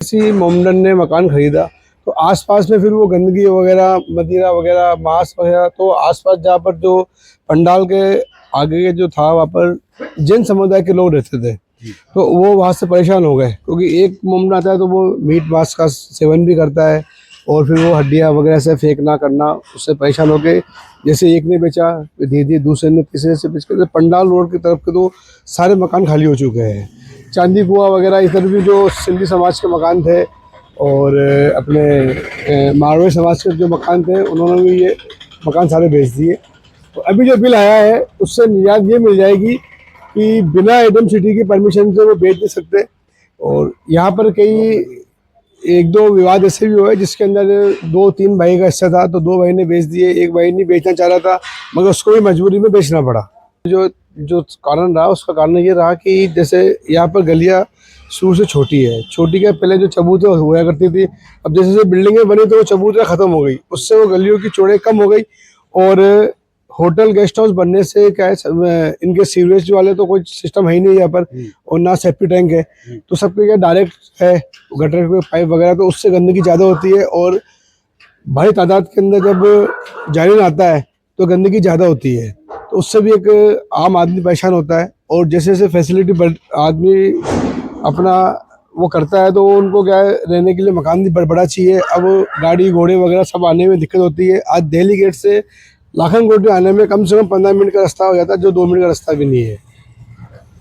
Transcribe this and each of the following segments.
किसी मोमडन ने मकान खरीदा तो आसपास में फिर वो गंदगी वगैरह, मदिरा वगैरह, मांस वगैरह, तो आसपास जहाँ पर जो पंडाल के आगे के जो था वहाँ पर जैन समुदाय के लोग रहते थे, तो वो वहाँ से परेशान हो गए, क्योंकि एक मोमडन आता है तो वो मीट मांस का सेवन भी करता है और फिर वो हड्डियाँ वगैरह से फेंकना करना, उससे परेशान हो गए। जैसे एक ने बेचा, धीरे धीरे दूसरे ने, तीसरे से बेच कर पंडाल रोड की तरफ के तो सारे मकान खाली हो चुके हैं। चांदी कुआं वगैरह इधर भी जो सिंधी समाज के मकान थे और अपने मारवाड़ी समाज के जो मकान थे, उन्होंने भी ये मकान सारे बेच दिए। तो अभी जो बिल आया है उससे निजात ये मिल जाएगी कि बिना एडम सिटी की परमिशन से वो बेच नहीं सकते। और यहाँ पर कई एक दो विवाद ऐसे भी हुए जिसके अंदर 2-3 भाई का हिस्सा था, तो 2 भाई ने बेच दिए, एक भाई नहीं बेचना चाह रहा था मगर उसको भी मजबूरी में बेचना पड़ा। जो जो कारण रहा उसका कारण ये रहा कि जैसे यहाँ पर गलियाँ शुरू से छोटी है, छोटी के पहले जो चबूतरे हुआ करती थी, अब जैसे जैसे बिल्डिंगें बनी तो वो चबूतरा खत्म हो गई, उससे वो गलियों की चौड़ाई कम हो गई। और होटल गेस्ट हाउस बनने से क्या है, इनके सीवरेज वाले तो कोई सिस्टम है ही नहीं यहाँ पर, और ना सेफ्टी टैंक है, तो सबके क्या डायरेक्ट है गटर के पाइप वगैरह, तो उससे गंदगी ज़्यादा होती है। और भारी तादाद के अंदर जब जारीन आता है तो गंदगी ज़्यादा होती है, तो उससे भी एक आम आदमी परेशान होता है। और जैसे जैसे फैसिलिटी आदमी अपना वो करता है तो उनको क्या है, रहने के लिए मकान भी बड़ा चाहिए। अब गाड़ी घोड़े वगैरह सब आने में दिक्कत होती है। आज दिल्ली गेट से लाखन कोठी आने में कम से कम 15 मिनट का रास्ता हो जाता है, जो 2 मिनट का रास्ता भी नहीं है।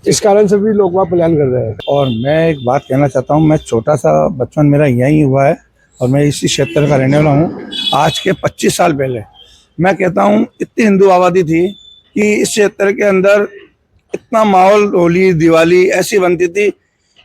इस कारण से भी लोग वहाँ प्लान कर रहे हैं। और मैं एक बात कहना चाहता हूँ, मैं छोटा सा बचपन मेरा यहीं हुआ है और मैं इसी क्षेत्र का रहने वाला हूँ। आज के 25 साल पहले मैं कहता हूँ इतनी हिंदू आबादी थी कि इस क्षेत्र के अंदर इतना माहौल, होली दिवाली ऐसी बनती थी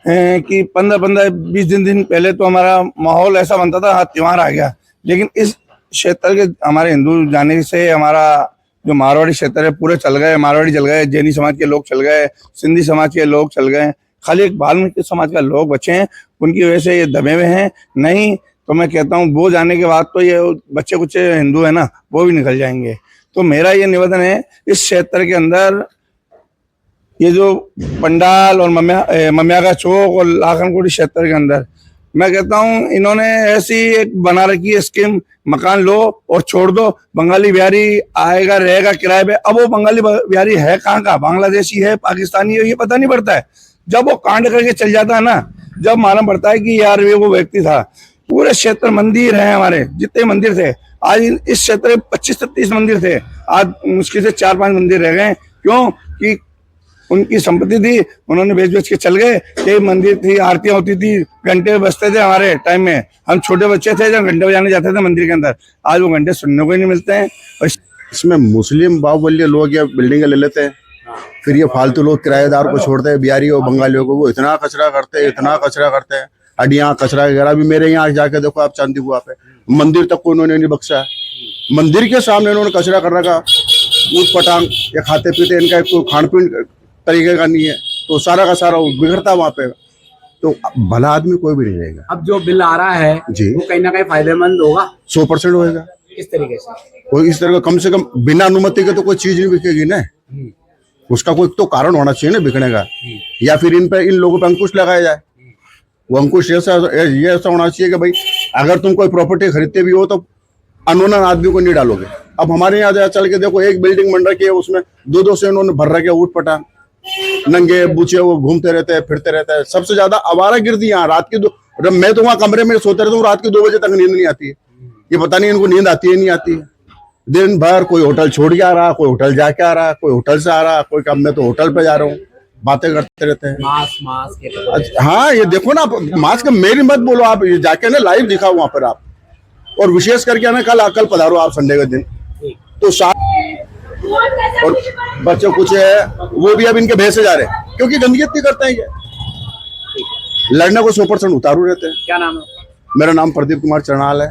कि 15-20 दिन पहले तो हमारा माहौल ऐसा बनता था, हाँ त्योहार आ गया। लेकिन इस क्षेत्र के हमारे हिंदू जाने से हमारा जो मारवाड़ी क्षेत्र है पूरे चल गए, मारवाड़ी चल गए, जैनी समाज के लोग चल गए, सिंधी समाज के लोग चल गए, खाली एक वाल्मीकि समाज का लोग बचे हैं। उनकी वजह से ये दबे हुए हैं। नहीं तो मैं कहता हूँ वो जाने के बाद तो ये बच्चे कुछ हिंदू है ना, वो भी निकल जाएंगे। तो मेरा ये निवेदन है, इस क्षेत्र के अंदर ये जो पंडाल और ममिया का चौक और लाखन कोठी क्षेत्र के अंदर मैं कहता हूँ इन्होंने ऐसी एक बना रखी है स्कीम, मकान लो और छोड़ दो, बंगाली बिहारी आएगा रहेगा किराए पे। अब वो बंगाली बिहारी है कहाँ का, बांग्लादेशी है, पाकिस्तानी है, ये पता नहीं पड़ता है। जब वो कांड करके चल जाता है ना, जब मालूम पड़ता है कि यार वो व्यक्ति था। पूरे क्षेत्र मंदिर है, हमारे जितने मंदिर थे, आज इस क्षेत्र में 25 से 30 मंदिर थे, आज मुश्किल से 4-5 मंदिर रह गए। क्यों कि उनकी संपत्ति थी, उन्होंने बेच के चल गए। कई मंदिर थी, आरतियां होती थी, घंटे बजते थे। हमारे टाइम में हम छोटे बच्चे थे जब घंटे बजाने जाते थे मंदिर के अंदर, आज वो घंटे सुनने को ही नहीं मिलते हैं। और इसमें मुस्लिम बाहुबल्य लोग या बिल्डिंगें ले लेते हैं, फिर ये फालतू लोग किराएदार को छोड़ते हैं, बिहारी और बंगालियों को। वो इतना कचरा करते हैं, हड्डियां कचरा वगैरह भी। मेरे यहाँ जाके देखो आप, चांदी कुआं पे मंदिर तक को उन्होंने नहीं बख्शा है। मंदिर के सामने उन्होंने कचरा कर रखा, ऊट पटांग, या खाते पीते इनका कोई खान पीन तरीके का नहीं है, तो सारा का सारा बिगड़ता वहाँ पे। तो भला आदमी कोई भी नहीं रहेगा। अब जो बिल आ रहा है जी, वो कहीं ना कहीं फायदेमंद होगा, 100% होएगा। किस तरीके से? कोई इस तरह का कम से कम बिना अनुमति के तो कोई चीज नहीं बिकेगी ना, उसका कोई तो कारण होना चाहिए ना बिकने का। या फिर इन लोगों पे अंकुश लगाया जाए। वो अंकुश ये ऐसा होना चाहिए कि भाई अगर तुम कोई प्रॉपर्टी खरीदते भी हो तो अनोन आदमी को नहीं डालोगे। अब हमारे यहाँ चल के देखो, एक बिल्डिंग बन रखी है, उसमें 2-2 से उन्होंने भर रखे ऊट पटा, नंगे बूचे, वो घूमते रहते हैं, फिरते रहते हैं। सबसे ज्यादा आवारागर्दी यहाँ रात की मैं तो वहाँ कमरे में सोते रहता हूँ, रात के 2 बजे तक नींद नहीं आती है। ये पता नहीं इनको नींद आती है नहीं आती है। दिन भर कोई होटल छोड़ के आ रहा, कोई होटल जाके आ रहा, कोई होटल से आ रहा, कोई कब मैं तो होटल पे जा रहा हूँ, बातें करते रहते हैं। मास्क हाँ ये देखो ना, मास्क मेरी मत बोलो आप, ये जाके ना लाइव दिखाओ वहां पर आप। और विशेष करके ना कल पधारो आप संडे के दिन, तो और बच्चे कुछ है वो भी अब इनके भेसे जा रहे हैं, क्योंकि गंदगी इतनी करते हैं ये। लड़ने को 100% उतारू रहते हैं। क्या नाम है? मेरा नाम प्रदीप कुमार चरणाल है।